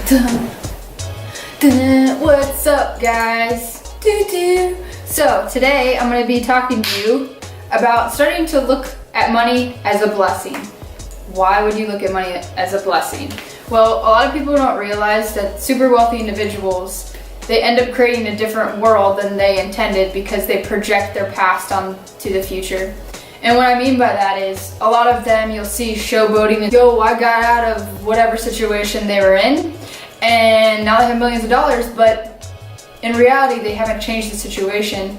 Dun, dun. What's up, guys? So today I'm going to be talking to you about starting to look at money as a blessing. Why would you look at money as a blessing? Well, a lot of people don't realize that super wealthy individuals, they end up creating a different world than they intended because they project their past onto the future. And what I mean by that is, a lot of them you'll see showboating and, yo, I got out of whatever situation they were in, and now they have millions of dollars, but in reality, they haven't changed the situation.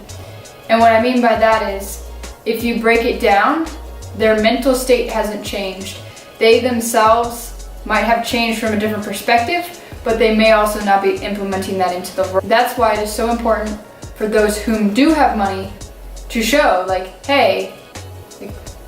And what I mean by that is, if you break it down, their mental state hasn't changed. They themselves might have changed from a different perspective, but they may also not be implementing that into the world. That's why it is so important for those whom do have money to show, like, hey,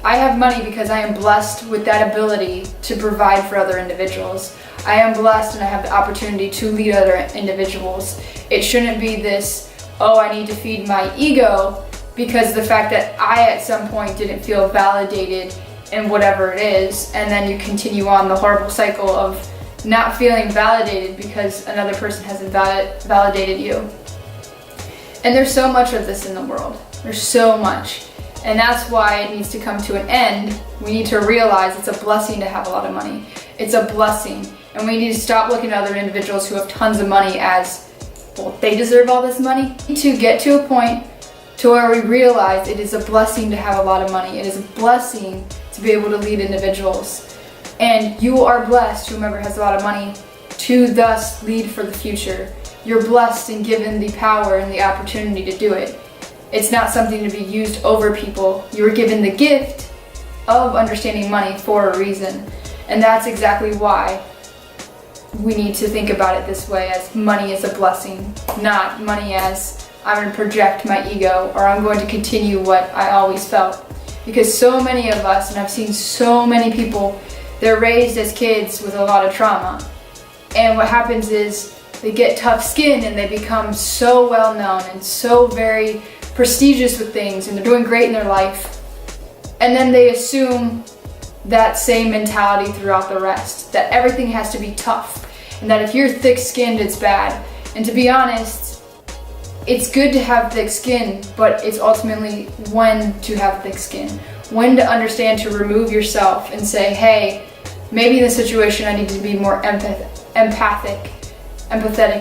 I have money because I am blessed with that ability to provide for other individuals. I am blessed and I have the opportunity to lead other individuals. It shouldn't be this, oh, I need to feed my ego because the fact that I at some point didn't feel validated in whatever it is, and then you continue on the horrible cycle of not feeling validated because another person hasn't validated you. And there's so much of this in the world. There's so much. And that's why it needs to come to an end. We need to realize it's a blessing to have a lot of money. It's a blessing. And we need to stop looking at other individuals who have tons of money as, well, they deserve all this money. We need to get to a point to where we realize it is a blessing to have a lot of money. It is a blessing to be able to lead individuals. And you are blessed, whomever has a lot of money, to thus lead for the future. You're blessed and given the power and the opportunity to do it. It's not something to be used over people. You were given the gift of understanding money for a reason. And that's exactly why we need to think about it this way, as money is a blessing, not money as I'm going to project my ego or I'm going to continue what I always felt. Because so many of us, and I've seen so many people, they're raised as kids with a lot of trauma. And what happens is they get tough skin and they become so well known and so very prestigious with things, and they're doing great in their life, and then they assume that same mentality throughout the rest, that everything has to be tough, and that if you're thick-skinned, it's bad. And to be honest, it's good to have thick skin, but it's ultimately when to have thick skin, when to understand to remove yourself and say, hey, maybe in this situation I need to be more empathetic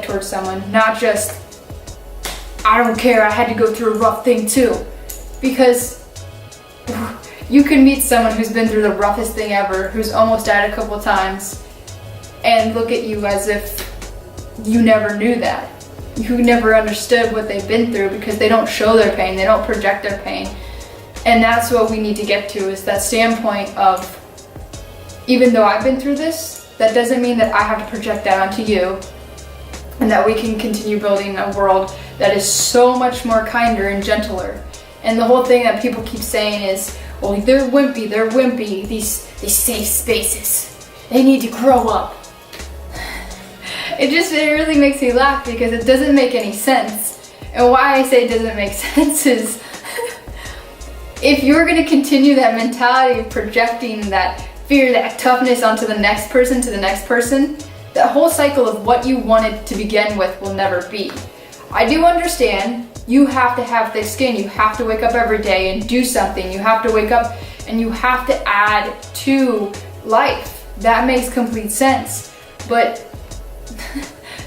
towards someone, not just, I don't care, I had to go through a rough thing too. Because you can meet someone who's been through the roughest thing ever, who's almost died a couple times, and look at you as if you never knew that. You never understood what they've been through because they don't show their pain, they don't project their pain. And that's what we need to get to, is that standpoint of, even though I've been through this, that doesn't mean that I have to project that onto you, and that we can continue building a world that is so much more kinder and gentler. And the whole thing that people keep saying is, well, they're wimpy, these safe spaces. They need to grow up. It really makes me laugh because it doesn't make any sense. And why I say it doesn't make sense is, if you're gonna continue that mentality of projecting that fear, that toughness onto the next person, that whole cycle of what you wanted to begin with will never be. I do understand you have to have thick skin. You have to wake up every day and do something. You have to wake up and you have to add to life. That makes complete sense. But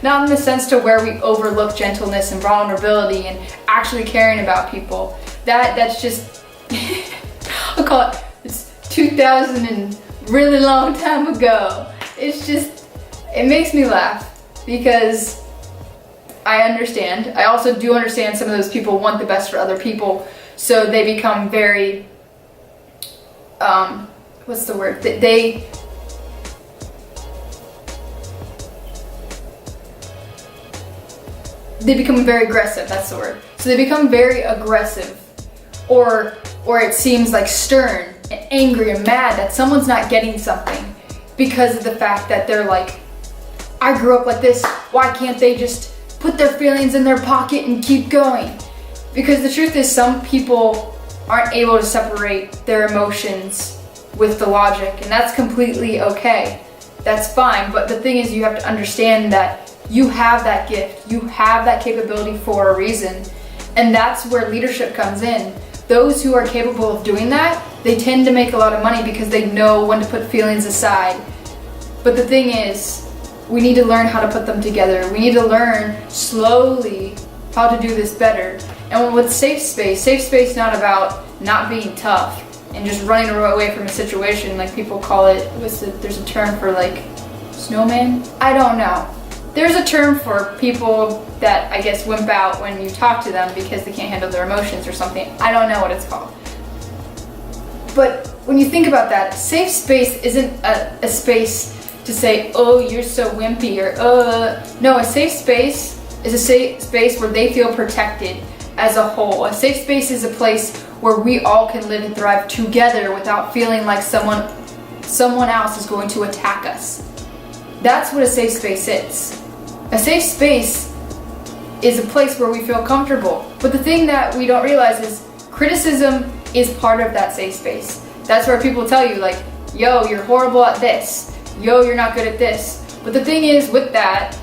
not in the sense to where we overlook gentleness and vulnerability and actually caring about people. That's just, I'll call it, it's 2000 and really long time ago. It's just, it makes me laugh because I understand. I also do understand some of those people want the best for other people, so they become very, what's the word? They become very aggressive, that's the word. So they become very aggressive, or it seems like stern and angry and mad that someone's not getting something because of the fact that they're like, I grew up like this, why can't they just put their feelings in their pocket and keep going? Because the truth is, some people aren't able to separate their emotions with the logic, and that's completely okay. that's fine. But the thing is, you have to understand that you have that gift, you have that capability for a reason. And that's where leadership comes in. Those who are capable of doing that, they tend to make a lot of money because they know when to put feelings aside. But the thing is, we need to learn how to put them together. We need to learn slowly how to do this better. And with safe space is not about not being tough and just running away from a situation like people call it. There's a term for like snowman? I don't know. There's a term for people that I guess wimp out when you talk to them because they can't handle their emotions or something. I don't know what it's called. But when you think about that, safe space isn't a space to say, oh, you're so wimpy, or no, a safe space is a safe space where they feel protected as a whole. A safe space is a place where we all can live and thrive together without feeling like someone else is going to attack us. That's what a safe space is. A safe space is a place where we feel comfortable. But the thing that we don't realize is criticism is part of that safe space. That's where people tell you like, yo, you're horrible at this. Yo, you're not good at this. But the thing is with that,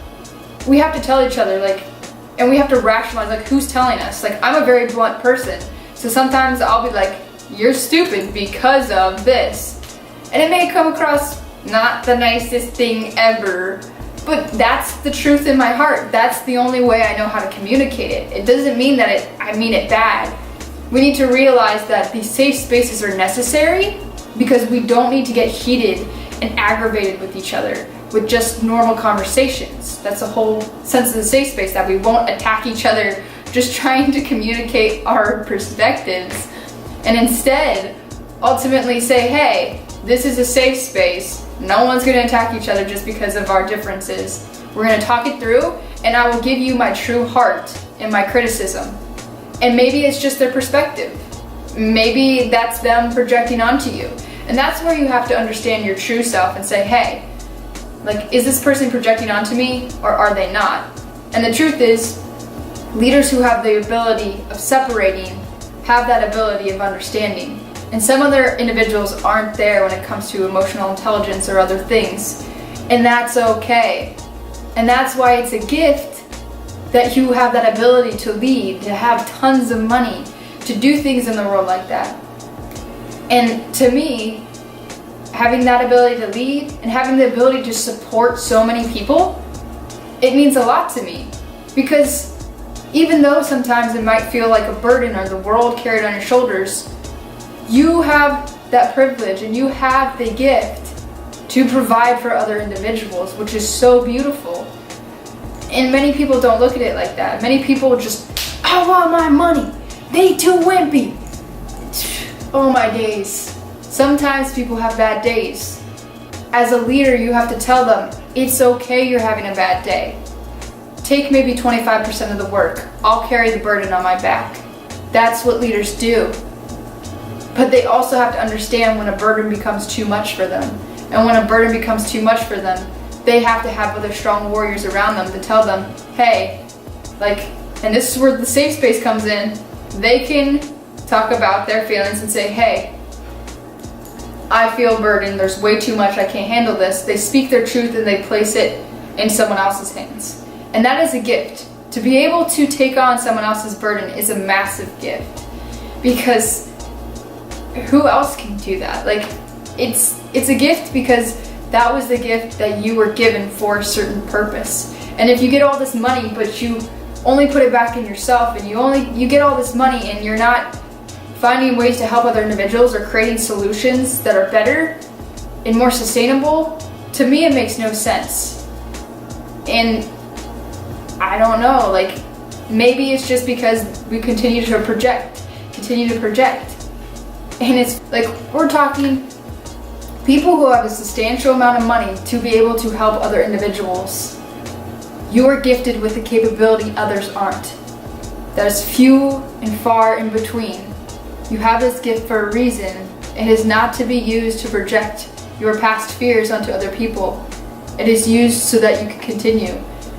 we have to tell each other like, and we have to rationalize like who's telling us. Like I'm a very blunt person. So sometimes I'll be like, you're stupid because of this. And it may come across not the nicest thing ever, but that's the truth in my heart. That's the only way I know how to communicate it. It doesn't mean that I mean it bad. We need to realize that these safe spaces are necessary because we don't need to get heated and aggravated with each other with just normal conversations. That's the whole sense of the safe space, that we won't attack each other just trying to communicate our perspectives, and instead ultimately say, hey, this is a safe space. No one's gonna attack each other just because of our differences. We're gonna talk it through, and I will give you my true heart in my criticism. And maybe it's just their perspective. Maybe that's them projecting onto you. And that's where you have to understand your true self and say, hey, like, is this person projecting onto me or are they not? And the truth is, leaders who have the ability of separating have that ability of understanding. And some other individuals aren't there when it comes to emotional intelligence or other things. And that's okay. And that's why it's a gift that you have that ability to lead, to have tons of money, to do things in the world like that. And to me, having that ability to lead and having the ability to support so many people, it means a lot to me. Because even though sometimes it might feel like a burden or the world carried on your shoulders, you have that privilege and you have the gift to provide for other individuals, which is so beautiful. And many people don't look at it like that. Many people just, I want my money. They too wimpy. Oh my days. Sometimes people have bad days. As a leader, you have to tell them, it's okay you're having a bad day. Take maybe 25% of the work. I'll carry the burden on my back. That's what leaders do. But they also have to understand when a burden becomes too much for them. And when a burden becomes too much for them, they have to have other strong warriors around them to tell them, hey, like, and this is where the safe space comes in. They can talk about their feelings and say, hey, I feel burdened, there's way too much, I can't handle this. They speak their truth and they place it in someone else's hands. And that is a gift. To be able to take on someone else's burden is a massive gift. Because who else can do that? Like, it's a gift because that was the gift that you were given for a certain purpose. And if you get all this money, but you only put it back in yourself, and you get all this money and you're not finding ways to help other individuals or creating solutions that are better and more sustainable, to me it makes no sense. And I don't know, like, maybe it's just because we continue to project. And it's like, we're talking people who have a substantial amount of money to be able to help other individuals. You are gifted with a capability others aren't. There's few and far in between. You have this gift for a reason. It is not to be used to project your past fears onto other people. It is used so that you can continue.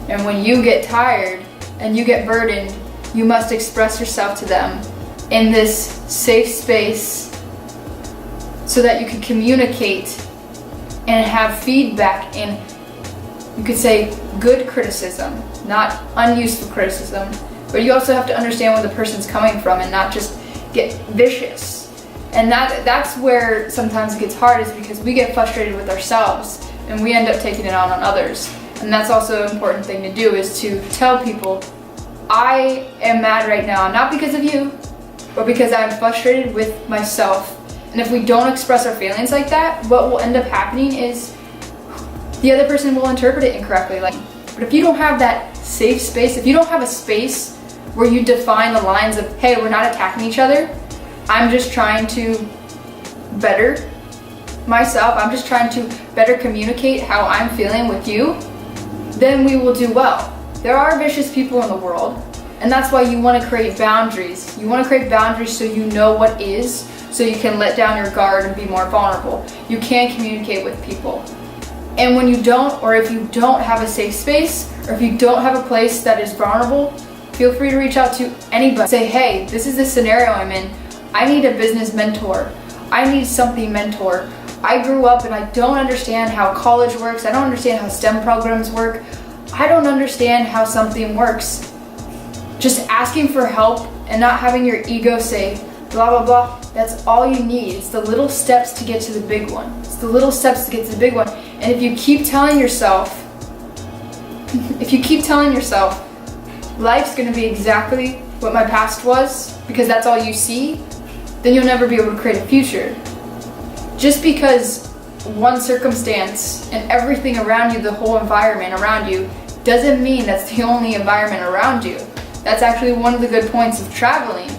And when you get tired and you get burdened, you must express yourself to them in this safe space so that you can communicate and have feedback and, you could say, good criticism, not unuseful criticism. But you also have to understand where the person's coming from and not just get vicious. And that's where sometimes it gets hard, is because we get frustrated with ourselves and we end up taking it on others. And that's also an important thing to do, is to tell people, I am mad right now, not because of you, but because I'm frustrated with myself. And if we don't express our feelings like that, what will end up happening is the other person will interpret it incorrectly. But if you don't have that safe space, if you don't have a space where you define the lines of, hey, we're not attacking each other, I'm just trying to better myself, I'm just trying to better communicate how I'm feeling with you, then we will do well. There are vicious people in the world, and that's why you want to create boundaries. You want to create boundaries so you know what is, so you can let down your guard and be more vulnerable. You can communicate with people. And when you don't, or if you don't have a safe space, or if you don't have a place that is vulnerable, feel free to reach out to anybody. Say, hey, this is the scenario I'm in. I need a business mentor. I need something mentor. I grew up and I don't understand how college works. I don't understand how STEM programs work. I don't understand how something works. Just asking for help and not having your ego say, blah, blah, blah. That's all you need. It's the little steps to get to the big one. It's the little steps to get to the big one. And if you keep telling yourself, life's gonna be exactly what my past was, because that's all you see, then you'll never be able to create a future. Just because one circumstance and everything around you, the whole environment around you, doesn't mean that's the only environment around you. That's actually one of the good points of traveling,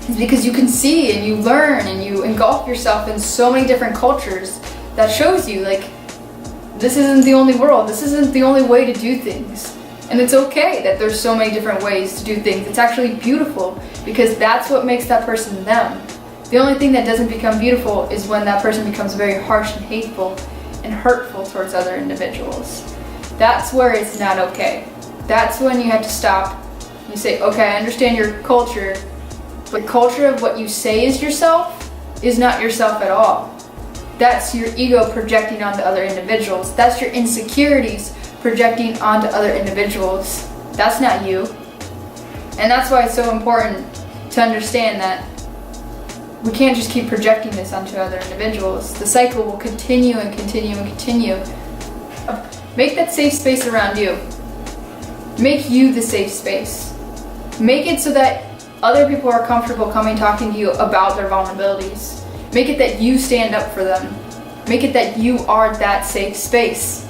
is because you can see and you learn and you engulf yourself in so many different cultures. That shows you, this isn't the only world, this isn't the only way to do things. And it's okay that there's so many different ways to do things. It's actually beautiful, because that's what makes that person them. The only thing that doesn't become beautiful is when that person becomes very harsh and hateful and hurtful towards other individuals. That's where it's not okay. That's when you have to stop. You say, okay, I understand your culture, but the culture of what you say is yourself is not yourself at all. That's your ego projecting onto other individuals. That's your insecurities projecting onto other individuals. That's not you. And that's why it's so important to understand that we can't just keep projecting this onto other individuals. The cycle will continue and continue and continue. Make that safe space around you. Make you the safe space. Make it so that other people are comfortable coming talking to you about their vulnerabilities. Make it that you stand up for them. Make it that you are that safe space.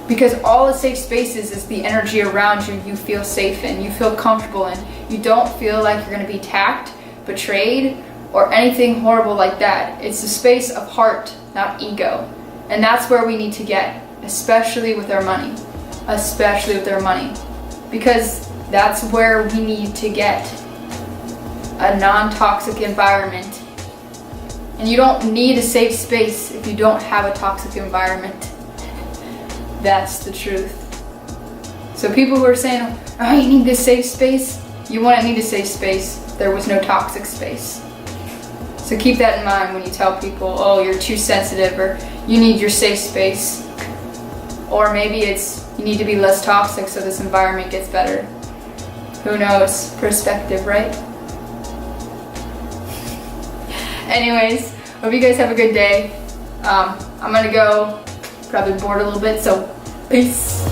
Because all a safe space is the energy around you you feel safe in, you feel comfortable in. You don't feel like you're going to be attacked, betrayed, or anything horrible like that. It's a space of heart, not ego. And that's where we need to get, especially with our money. Especially with our money. Because that's where we need to get a non-toxic environment. And you don't need a safe space if you don't have a toxic environment. That's the truth. So people who are saying, oh, you need this safe space, you wouldn't need a safe space if there was no toxic space. So keep that in mind when you tell people, oh, you're too sensitive, or you need your safe space. Or maybe it's, you need to be less toxic so this environment gets better. Who knows? Perspective, right? Anyways, hope you guys have a good day. I'm gonna go, probably bored a little bit, so peace.